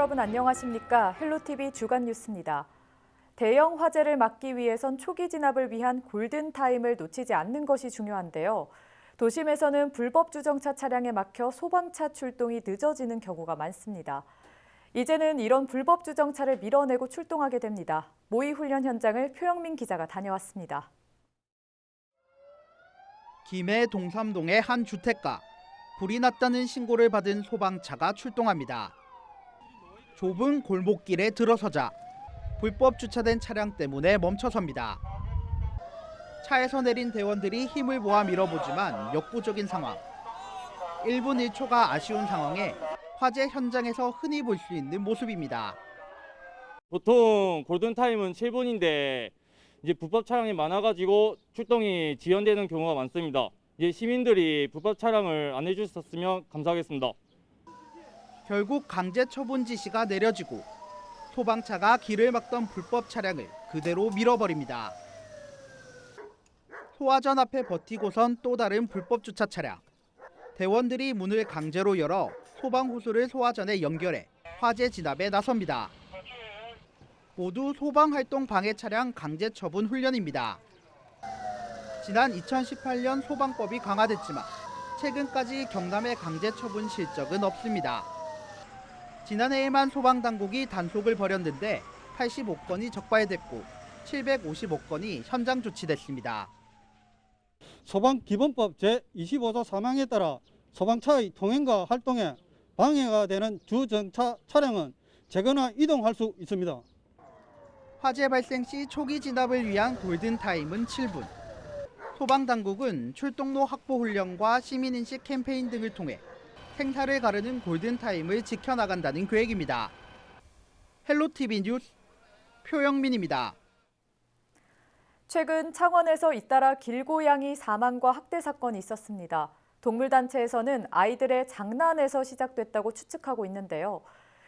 여러분 안녕하십니까? 헬로티비 주간 뉴스입니다. 대형 화재를 막기 위해선 초기 진압을 위한 골든타임을 놓치지 않는 것이 중요한데요. 도심에서는 불법 주정차 차량에 막혀 소방차 출동이 늦어지는 경우가 많습니다. 이제는 이런 불법 주정차를 밀어내고 출동하게 됩니다. 모의 훈련 현장을 표영민 기자가 다녀왔습니다. 김해 동삼동의 한 주택가. 불이 났다는 신고를 받은 소방차가 출동합니다. 좁은 골목길에 들어서자 불법 주차된 차량 때문에 멈춰섭니다. 차에서 내린 대원들이 힘을 모아 밀어보지만 역부족인 상황. 1분 1초가 아쉬운 상황에 화재 현장에서 흔히 볼 수 있는 모습입니다. 보통 골든타임은 7분인데 이제 불법 차량이 많아가지고 출동이 지연되는 경우가 많습니다. 이제 시민들이 불법 차량을 안 해주셨으면 감사하겠습니다. 결국 강제 처분 지시가 내려지고 소방차가 길을 막던 불법 차량을 그대로 밀어버립니다. 소화전 앞에 버티고선 또 다른 불법 주차 차량. 대원들이 문을 강제로 열어 소방 호수를 소화전에 연결해 화재 진압에 나섭니다. 모두 소방활동 방해 차량 강제 처분 훈련입니다. 지난 2018년 소방법이 강화됐지만 최근까지 경남의 강제 처분 실적은 없습니다. 지난해에만 소방당국이 단속을 벌였는데 85건이 적발됐고 755건이 현장 조치됐습니다. 소방기본법 제25조 3항에 따라 소방차의 통행과 활동에 방해가 되는 주정차 차량은 제거나 이동할 수 있습니다. 화재 발생 시 초기 진압을 위한 골든타임은 7분. 소방당국은 출동로 확보 훈련과 시민인식 캠페인 등을 통해 생사를 가르는 골든타임을 지켜나간다는 계획입니다. 헬로티비 뉴스 표영민입니다. 최근 창원에서 잇따라 길고양이 사망과 학대 사건이 있었습니다. 동물단체에서는 아이들의 장난에서 시작됐다고 추측하고 있는데요.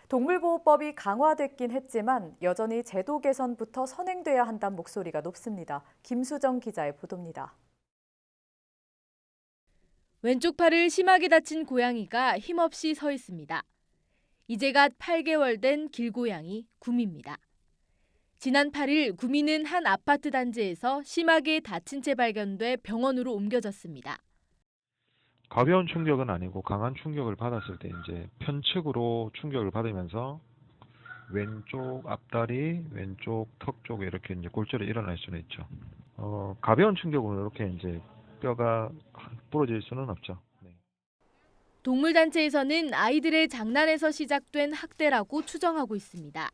동물보호법이 강화됐긴 했지만 여전히 제도 개선부터 선행돼야 한다는 목소리가 높습니다. 김수정 기자의 보도입니다. 왼쪽 팔을 심하게 다친 고양이가 힘없이 서 있습니다. 이제 갓 8개월 된 길고양이 구미입니다. 지난 8일 구미는 한 아파트 단지에서 심하게 다친 채 발견돼 병원으로 옮겨졌습니다. 가벼운 충격은 아니고 강한 충격을 받았을 때 이제 편측으로 충격을 받으면서 왼쪽 앞다리, 왼쪽 턱 쪽에 이렇게 이제 골절이 일어날 수는 있죠. 가벼운 충격으로 이렇게 이제 뼈가 부러질 수는 없죠. 네. 동물단체에서는 아이들의 장난에서 시작된 학대라고 추정하고 있습니다.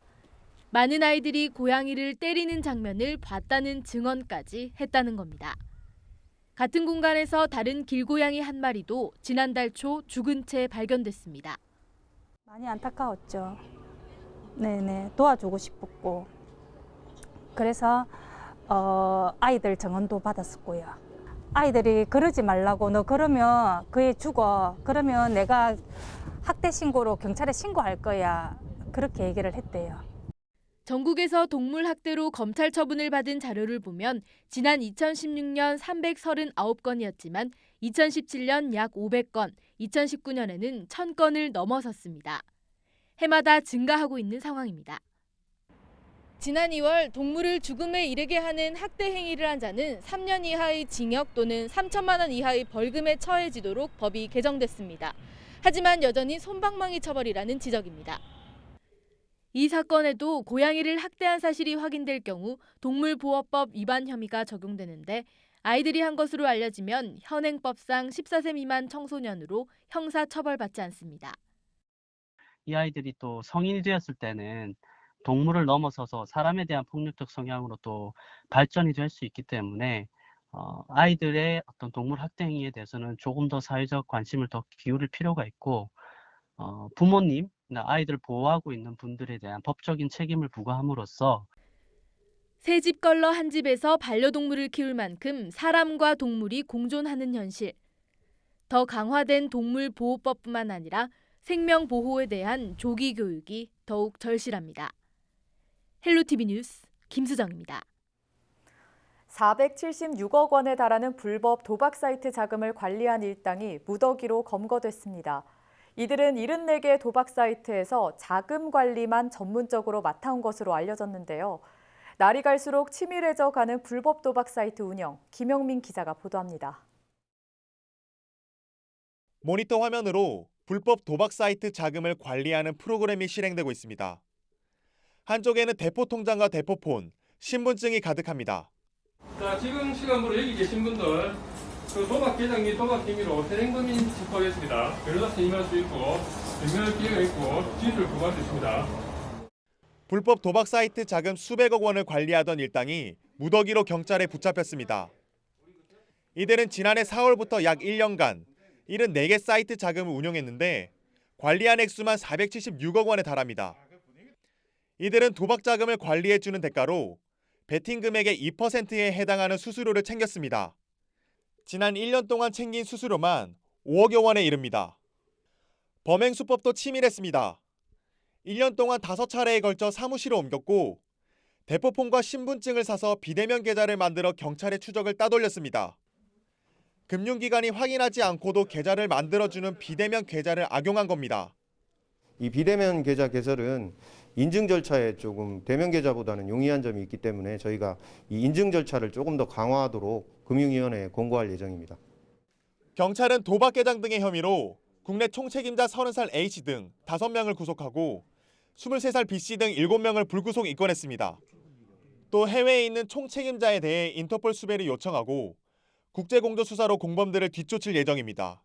많은 아이들이 고양이를 때리는 장면을 봤다는 증언까지 했다는 겁니다. 같은 공간에서 다른 길고양이 한 마리도 지난달 초 죽은 채 발견됐습니다. 많이 안타까웠죠. 네네, 도와주고 싶었고 그래서 아이들 증언도 받았었고요. 아이들이 그러지 말라고, 너 그러면 그애 죽어, 그러면 내가 학대 신고로 경찰에 신고할 거야, 그렇게 얘기를 했대요. 전국에서 동물 학대로 검찰 처분을 받은 자료를 보면 지난 2016년 339건이었지만 2017년 약 500건, 2019년에는 1000건을 넘어섰습니다. 해마다 증가하고 있는 상황입니다. 지난 2월 동물을 죽음에 이르게 하는 학대 행위를 한 자는 3년 이하의 징역 또는 3천만 원 이하의 벌금에 처해지도록 법이 개정됐습니다. 하지만 여전히 솜방망이 처벌이라는 지적입니다. 이 사건에도 고양이를 학대한 사실이 확인될 경우 동물보호법 위반 혐의가 적용되는데 아이들이 한 것으로 알려지면 현행법상 14세 미만 청소년으로 형사 처벌받지 않습니다. 이 아이들이 또 성인이 되었을 때는 동물을 넘어서서 사람에 대한 폭력적 성향으로 또 발전이 될 수 있기 때문에 아이들의 어떤 동물 학대 행위에 대해서는 조금 더 사회적 관심을 더 기울일 필요가 있고 부모님, 아이들 보호하고 있는 분들에 대한 법적인 책임을 부과함으로써 새 집 걸러 한 집에서 반려동물을 키울 만큼 사람과 동물이 공존하는 현실. 더 강화된 동물보호법뿐만 아니라 생명보호에 대한 조기 교육이 더욱 절실합니다. 헬로티비 뉴스 김수정입니다. 476억 원에 달하는 불법 도박 사이트 자금을 관리한 일당이 무더기로 검거됐습니다. 이들은 74개 도박 사이트에서 자금 관리만 전문적으로 맡아온 것으로 알려졌는데요. 날이 갈수록 치밀해져 가는 불법 도박 사이트 운영, 김영민 기자가 보도합니다. 모니터 화면으로 불법 도박 사이트 자금을 관리하는 프로그램이 실행되고 있습니다. 한쪽에는 대포 통장과 대포폰, 신분증이 가득합니다. 자, 지금 시간으로 여기 계신 분들 그 도박 계정 및 도박 행위로 현행범인 체포하겠습니다. 변호사 임할 수 있고 증명할 기회가 있고 지시를 구할 수 있습니다. 불법 도박 사이트 자금 수백억 원을 관리하던 일당이 무더기로 경찰에 붙잡혔습니다. 이들은 지난해 4월부터 약 1년간 74개 사이트 자금을 운영했는데 관리한 액수만 476억 원에 달합니다. 이들은 도박 자금을 관리해주는 대가로 베팅 금액의 2%에 해당하는 수수료를 챙겼습니다. 지난 1년 동안 챙긴 수수료만 5억여 원에 이릅니다. 범행 수법도 치밀했습니다. 1년 동안 5차례에 걸쳐 사무실을 옮겼고 대포폰과 신분증을 사서 비대면 계좌를 만들어 경찰의 추적을 따돌렸습니다. 금융기관이 확인하지 않고도 계좌를 만들어주는 비대면 계좌를 악용한 겁니다. 이 비대면 계좌 개설은 인증 절차에 조금 대면 계좌보다는 용이한 점이 있기 때문에 저희가 이 인증 절차를 조금 더 강화하도록 금융위원회에 공고할 예정입니다. 경찰은 도박 계장 등의 혐의로 국내 총책임자 30살 A씨 등 5명을 구속하고 23살 B씨 등 7명을 불구속 입건했습니다. 또 해외에 있는 총책임자에 대해 인터폴 수배를 요청하고 국제공조수사로 공범들을 뒤쫓을 예정입니다.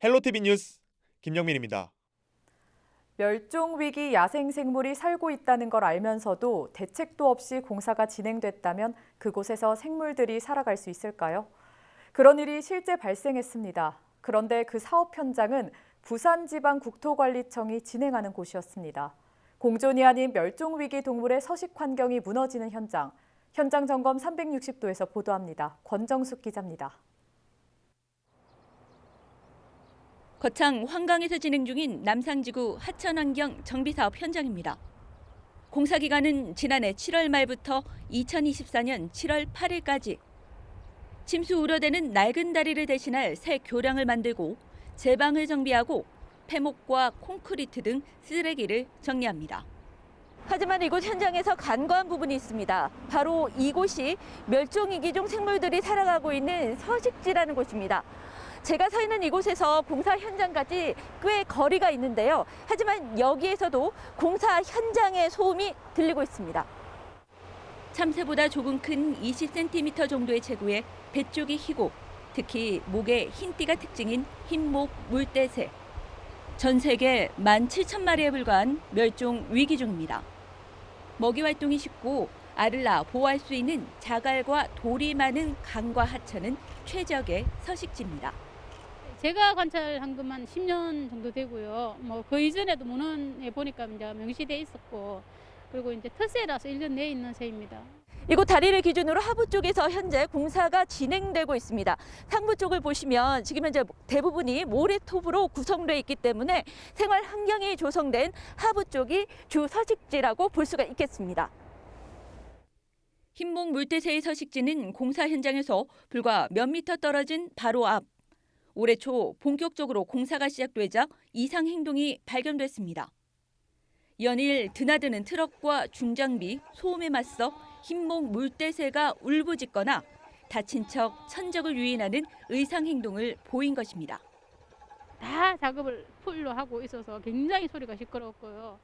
헬로티비 뉴스 김영민입니다. 멸종위기 야생생물이 살고 있다는 걸 알면서도 대책도 없이 공사가 진행됐다면 그곳에서 생물들이 살아갈 수 있을까요? 그런 일이 실제 발생했습니다. 그런데 그 사업 현장은 부산지방국토관리청이 진행하는 곳이었습니다. 공존이 아닌 멸종위기 동물의 서식 환경이 무너지는 현장 점검 360도에서 보도합니다. 권정숙 기자입니다. 거창 환강에서 진행 중인 남상지구 하천환경 정비사업 현장입니다. 공사 기간은 지난해 7월 말부터 2024년 7월 8일까지. 침수 우려되는 낡은 다리를 대신할 새 교량을 만들고 제방을 정비하고 폐목과 콘크리트 등 쓰레기를 정리합니다. 하지만 이곳 현장에서 간과한 부분이 있습니다. 바로 이곳이 멸종위기종 생물들이 살아가고 있는 서식지라는 곳입니다. 제가 서 있는 이곳에서 공사 현장까지 꽤 거리가 있는데요. 하지만 여기에서도 공사 현장의 소음이 들리고 있습니다. 참새보다 조금 큰 20cm 정도의 체구에 배쪽이 희고 특히 목에 흰띠가 특징인 흰목 물대새. 전 세계 17,000마리에 불과한 멸종 위기종입니다. 먹이 활동이 쉽고 알을 낳아 보호할 수 있는 자갈과 돌이 많은 강과 하천은 최적의 서식지입니다. 제가 관찰한 것만 10년 정도 되고요. 그 이전에도 문헌에 보니까 이제 명시돼 있었고, 그리고 이제特새라서 1년 내에 있는 새입니다. 이곳 다리를 기준으로 하부 쪽에서 현재 공사가 진행되고 있습니다. 상부 쪽을 보시면 지금 현재 대부분이 모래톱으로 구성되어 있기 때문에 생활 환경이 조성된 하부 쪽이 주 서식지라고 볼 수가 있겠습니다. 흰목 물대새의 서식지는 공사 현장에서 불과 몇 미터 떨어진 바로 앞. 올해 초 본격적으로 공사가 시작되자 이상 행동이 발견됐습니다. 연일 드나드는 트럭과 중장비, 소음에 맞서 흰목 물대새가 울부짖거나 다친 척 천적을 유인하는 의상 행동을 보인 것입니다. 다 작업을 풀로 하고 있어서 굉장히 소리가 시끄럽고요.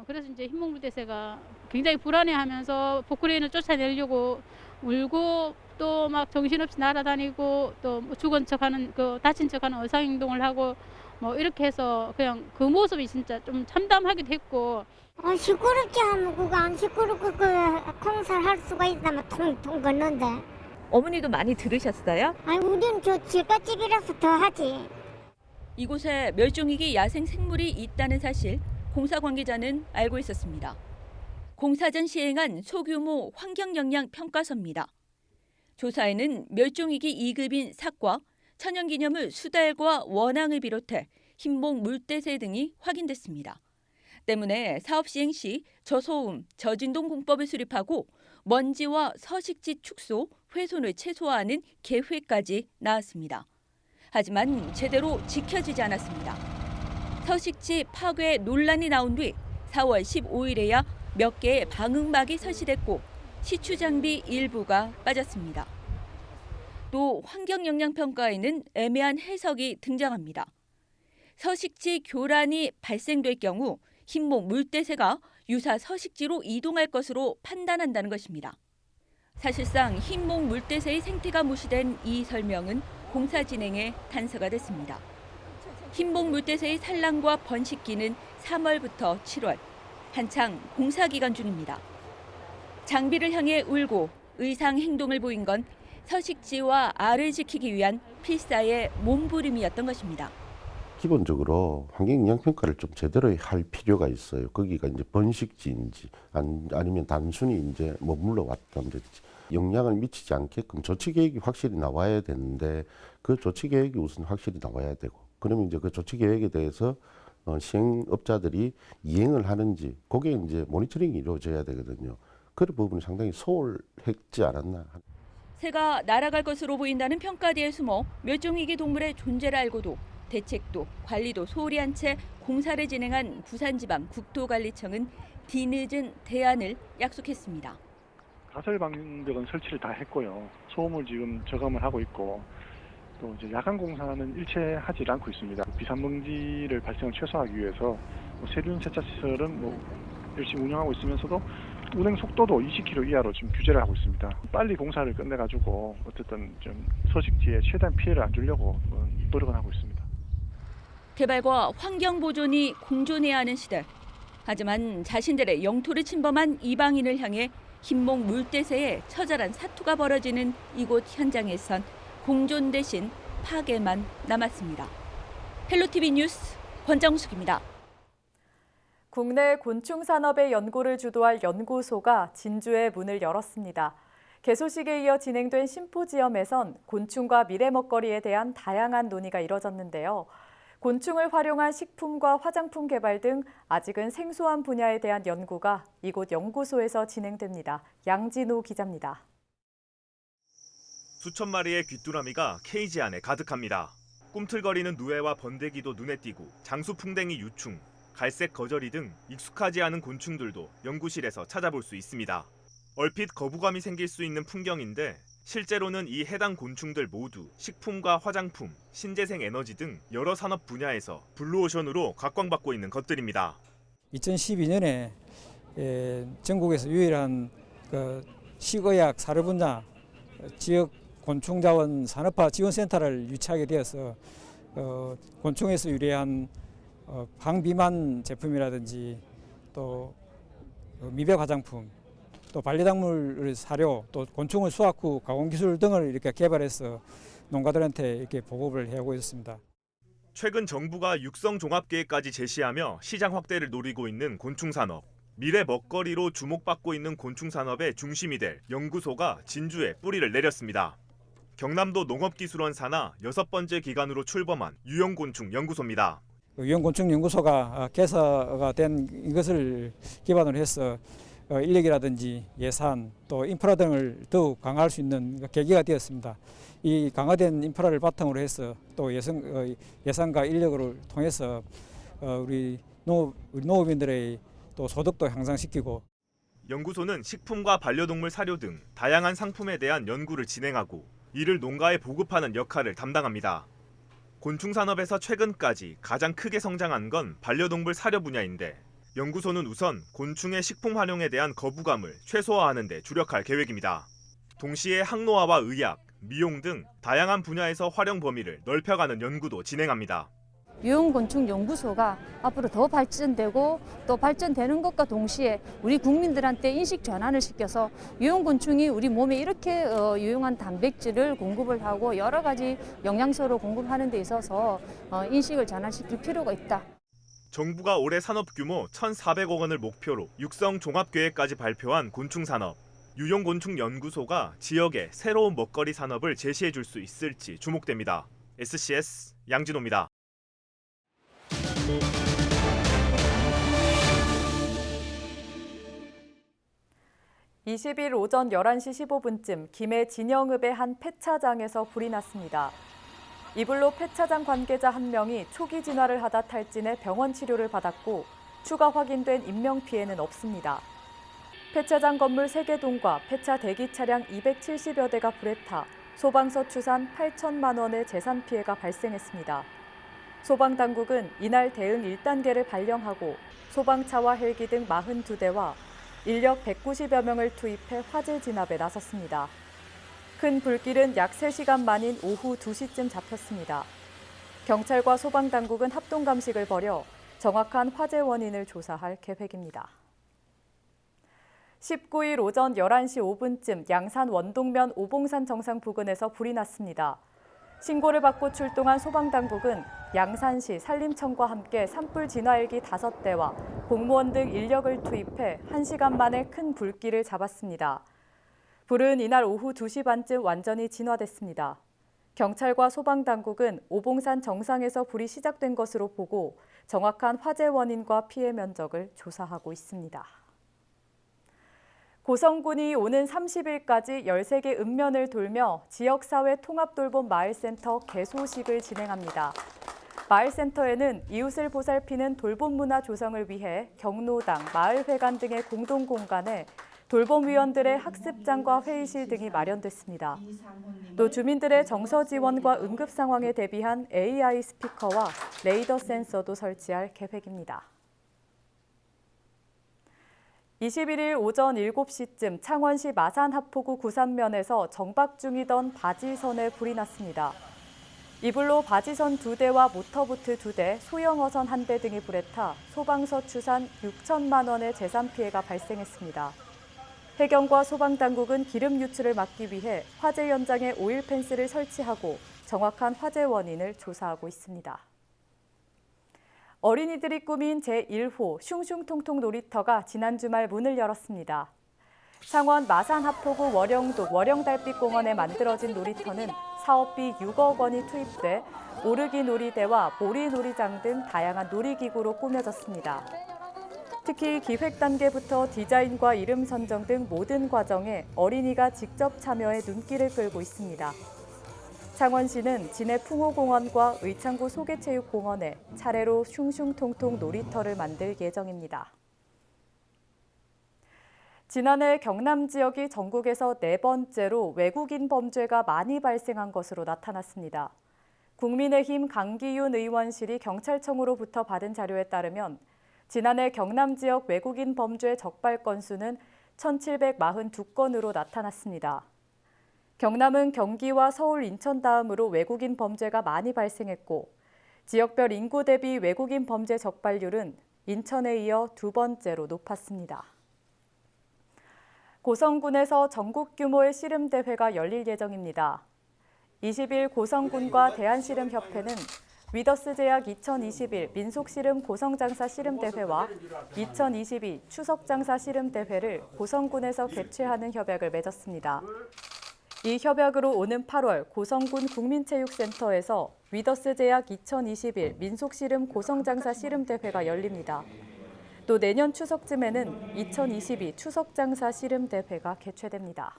그래서 이제 흰목 물대새가 굉장히 불안해하면서 포크레인을 쫓아내려고 울고 또 막 정신없이 날아다니고 또 죽은 척하는 다친 척하는 의상 행동을 하고 이렇게 해서 그냥 그 모습이 진짜 좀 참담하기도 했고. 시끄럽게 하면 그거 안 시끄럽고 공사를 할 수가 있다면 통통 걷는데. 어머니도 많이 들으셨어요? 아니 우리는 저 집갓집이라서 더 하지. 이곳에 멸종위기 야생 생물이 있다는 사실 공사 관계자는 알고 있었습니다. 공사 전 시행한 소규모 환경영향 평가서입니다. 조사에는 멸종위기 2급인 삭과, 천연기념물 수달과 원앙을 비롯해 흰목 물대새 등이 확인됐습니다. 때문에 사업 시행 시 저소음, 저진동 공법을 수립하고 먼지와 서식지 축소, 훼손을 최소화하는 계획까지 나왔습니다. 하지만 제대로 지켜지지 않았습니다. 서식지 파괴 논란이 나온 뒤 4월 15일에야 몇 개의 방음막이 설치됐고 시추 장비 일부가 빠졌습니다. 또 환경영향평가에는 애매한 해석이 등장합니다. 서식지 교란이 발생될 경우 흰목 물대새가 유사 서식지로 이동할 것으로 판단한다는 것입니다. 사실상 흰목 물대새의 생태가 무시된 이 설명은 공사 진행에 단서가 됐습니다. 흰목 물대새의 산란과 번식기는 3월부터 7월, 한창 공사 기간 중입니다. 장비를 향해 울고 의상 행동을 보인 건 서식지와 알을 지키기 위한 필사의 몸부림이었던 것입니다. 기본적으로 환경영향평가를 좀 제대로 할 필요가 있어요. 거기가 이제 번식지인지 아니면 단순히 이제 머물러 왔던지 영향을 미치지 않게끔 조치 계획이 확실히 나와야 되는데 그 조치 계획이 우선 확실히 나와야 되고 그러면 이제 그 조치 계획에 대해서 시행업자들이 이행을 하는지 그게 이제 모니터링이 이루어져야 되거든요. 그런 부분이 상당히 소홀했지 않았나. 새가 날아갈 것으로 보인다는 평가대에 숨어 멸종위기 동물의 존재를 알고도 대책도 관리도 소홀히 한 채 공사를 진행한 부산지방국토관리청은 뒤늦은 대안을 약속했습니다. 가설 방벽은 설치를 다 했고요. 소음을 지금 저감을 하고 있고 또 이제 야간 공사는 일체 하지 않고 있습니다. 비산먼지를 발생을 최소화하기 위해서 세균 세차 시설은 열심히 운영하고 있으면서도 운행 속도도 20km 이하로 지금 규제를 하고 있습니다. 빨리 공사를 끝내가지고 어쨌든 좀 서식지에 최대한 피해를 안 주려고 노력은 하고 있습니다. 개발과 환경 보존이 공존해야 하는 시대. 하지만 자신들의 영토를 침범한 이방인을 향해 흰목 물대새에 처절한 사투가 벌어지는 이곳 현장에선 공존 대신 파괴만 남았습니다. 헬로티비 뉴스 권정숙입니다. 국내 곤충 산업의 연구를 주도할 연구소가 진주에 문을 열었습니다. 개소식에 이어 진행된 심포지엄에선 곤충과 미래 먹거리에 대한 다양한 논의가 이뤄졌는데요. 곤충을 활용한 식품과 화장품 개발 등 아직은 생소한 분야에 대한 연구가 이곳 연구소에서 진행됩니다. 양진호 기자입니다. 수천 마리의 귀뚜라미가 케이지 안에 가득합니다. 꿈틀거리는 누에와 번데기도 눈에 띄고 장수풍뎅이 유충, 갈색 거저리 등 익숙하지 않은 곤충들도 연구실에서 찾아볼 수 있습니다. 얼핏 거부감이 생길 수 있는 풍경인데 실제로는 이 해당 곤충들 모두 식품과 화장품, 신재생 에너지 등 여러 산업 분야에서 블루오션으로 각광받고 있는 것들입니다. 2012년에 전국에서 유일한 식의학 사료 분야 지역 곤충자원 산업화 지원센터를 유치하게 되어서 곤충에서 유래한 방비만 제품이라든지 또 미백 화장품, 또 반려동물 사료, 또 곤충을 수확 후 가공 기술 등을 이렇게 개발해서 농가들한테 이렇게 보급을 해오고 있습니다. 최근 정부가 육성 종합 계획까지 제시하며 시장 확대를 노리고 있는 곤충 산업. 미래 먹거리로 주목받고 있는 곤충 산업의 중심이 될 연구소가 진주에 뿌리를 내렸습니다. 경남도 농업기술원 산하 6번째 기관으로 출범한 유형곤충 연구소입니다. 유형곤충 연구소가 개설가 된 이것을 기반으로 해서 인력이라든지 예산 또 인프라 등을 더욱 강화할 수 있는 계기가 되었습니다. 이 강화된 인프라를 바탕으로 해서 또 예산과 인력을 통해서 우리 농업인들의 또 소득도 향상시키고 연구소는 식품과 반려동물 사료 등 다양한 상품에 대한 연구를 진행하고 이를 농가에 보급하는 역할을 담당합니다. 곤충 산업에서 최근까지 가장 크게 성장한 건 반려동물 사료 분야인데 연구소는 우선 곤충의 식품 활용에 대한 거부감을 최소화하는 데 주력할 계획입니다. 동시에 항노화와 의학, 미용 등 다양한 분야에서 활용 범위를 넓혀가는 연구도 진행합니다. 유형곤충 연구소가 앞으로 더 발전되고 또 발전되는 것과 동시에 우리 국민들한테 인식 전환을 시켜서 유형곤충이 우리 몸에 이렇게 유용한 단백질을 공급을 하고 여러 가지 영양소를 공급하는 데 있어서 인식을 전환시킬 필요가 있다. 정부가 올해 산업 규모 1,400억 원을 목표로 육성 종합계획까지 발표한 곤충산업. 유형곤충연구소가 지역에 새로운 먹거리 산업을 제시해 줄 수 있을지 주목됩니다. SCS 양진호입니다. (20일) 오전 11시 15분쯤 김해 진영읍의 한 폐차장에서 불이 났습니다. 이불로 폐차장 관계자 1명이 초기 진화를 하다 탈진해 병원 치료를 받았고 추가 확인된 인명피해는 없습니다. 폐차장 건물 3개 동과 폐차 대기 차량 270여 대가 불에 타 소방서 추산 8천만 원의 재산 피해가 발생했습니다. 소방당국은 이날 대응 1단계를 발령하고 소방차와 헬기 등 42대와 인력 190여 명을 투입해 화재 진압에 나섰습니다. 큰 불길은 약 3시간 만인 오후 2시쯤 잡혔습니다. 경찰과 소방당국은 합동감식을 벌여 정확한 화재 원인을 조사할 계획입니다. 19일 오전 11시 5분쯤 양산 원동면 오봉산 정상 부근에서 불이 났습니다. 신고를 받고 출동한 소방당국은 양산시 산림청과 함께 산불 진화 헬기 5대와 공무원 등 인력을 투입해 1시간 만에 큰 불길을 잡았습니다. 불은 이날 오후 2시 반쯤 완전히 진화됐습니다. 경찰과 소방당국은 오봉산 정상에서 불이 시작된 것으로 보고 정확한 화재 원인과 피해 면적을 조사하고 있습니다. 고성군이 오는 30일까지 13개 읍면을 돌며 지역사회 통합돌봄 마을센터 개소식을 진행합니다. 마을센터에는 이웃을 보살피는 돌봄문화 조성을 위해 경로당, 마을회관 등의 공동공간에 돌봄위원들의 학습장과 회의실 등이 마련됐습니다. 또 주민들의 정서 지원과 응급 상황에 대비한 AI 스피커와 레이더 센서도 설치할 계획입니다. 21일 오전 7시쯤 창원시 마산 하포구 구산면에서 정박 중이던 바지선에 불이 났습니다. 이불로 바지선 2대와 모터보트 2대, 소형어선 1대 등이 불에 타 소방서 추산 6천만 원의 재산 피해가 발생했습니다. 해경과 소방당국은 기름 유출을 막기 위해 화재 현장에 오일 펜스를 설치하고 정확한 화재 원인을 조사하고 있습니다. 어린이들이 꾸민 제1호 슝슝통통 놀이터가 지난 주말 문을 열었습니다. 창원 마산 하포구 월영동 월영달빛공원에 만들어진 놀이터는 사업비 6억 원이 투입돼 오르기 놀이대와 모리 놀이장 등 다양한 놀이기구로 꾸며졌습니다. 특히 기획 단계부터 디자인과 이름 선정 등 모든 과정에 어린이가 직접 참여해 눈길을 끌고 있습니다. 창원시는 진해 풍호공원과 의창구 소개체육공원에 차례로 슝슝통통 놀이터를 만들 예정입니다. 지난해 경남 지역이 전국에서 4번째로 외국인 범죄가 많이 발생한 것으로 나타났습니다. 국민의힘 강기윤 의원실이 경찰청으로부터 받은 자료에 따르면 지난해 경남 지역 외국인 범죄 적발 건수는 1,742건으로 나타났습니다. 경남은 경기와 서울, 인천 다음으로 외국인 범죄가 많이 발생했고 지역별 인구 대비 외국인 범죄 적발률은 인천에 이어 2번째로 높았습니다. 고성군에서 전국 규모의 씨름대회가 열릴 예정입니다. 20일 고성군과 대한씨름협회는 위더스제약 2021 민속씨름 고성장사 씨름대회와 2022 추석장사 씨름대회를 고성군에서 개최하는 협약을 맺었습니다. 이 협약으로 오는 8월 고성군 국민체육센터에서 위더스제약 2021 민속씨름 고성장사 씨름대회가 열립니다. 또 내년 추석쯤에는 2022 추석장사 씨름대회가 개최됩니다.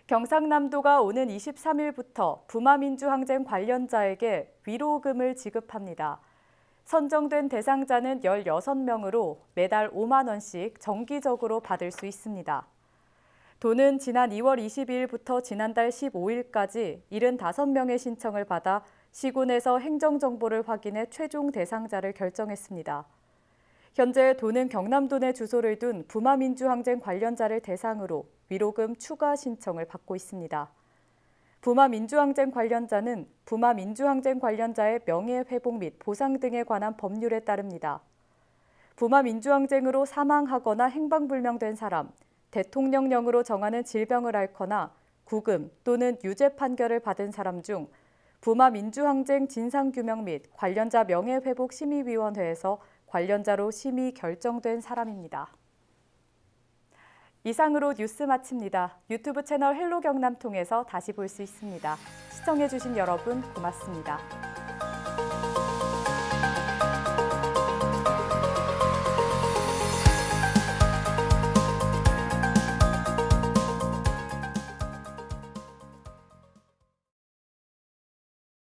경상남도가 오는 23일부터 부마민주항쟁 관련자에게 위로금을 지급합니다. 선정된 대상자는 16명으로 매달 5만 원씩 정기적으로 받을 수 있습니다. 도는 지난 2월 22일부터 지난달 15일까지 75명의 신청을 받아 시군에서 행정정보를 확인해 최종 대상자를 결정했습니다. 현재 도는 경남도 내 주소를 둔 부마민주항쟁 관련자를 대상으로 위로금 추가 신청을 받고 있습니다. 부마민주항쟁 관련자는 부마민주항쟁 관련자의 명예회복 및 보상 등에 관한 법률에 따릅니다. 부마민주항쟁으로 사망하거나 행방불명된 사람, 대통령령으로 정하는 질병을 앓거나 구금 또는 유죄 판결을 받은 사람 중 부마민주항쟁 진상규명 및 관련자 명예회복심의위원회에서 관련자로 심의 결정된 사람입니다. 이상으로 뉴스 마칩니다. 유튜브 채널 헬로 경남 통해서 다시 볼 수 있습니다. 시청해주신 여러분 고맙습니다.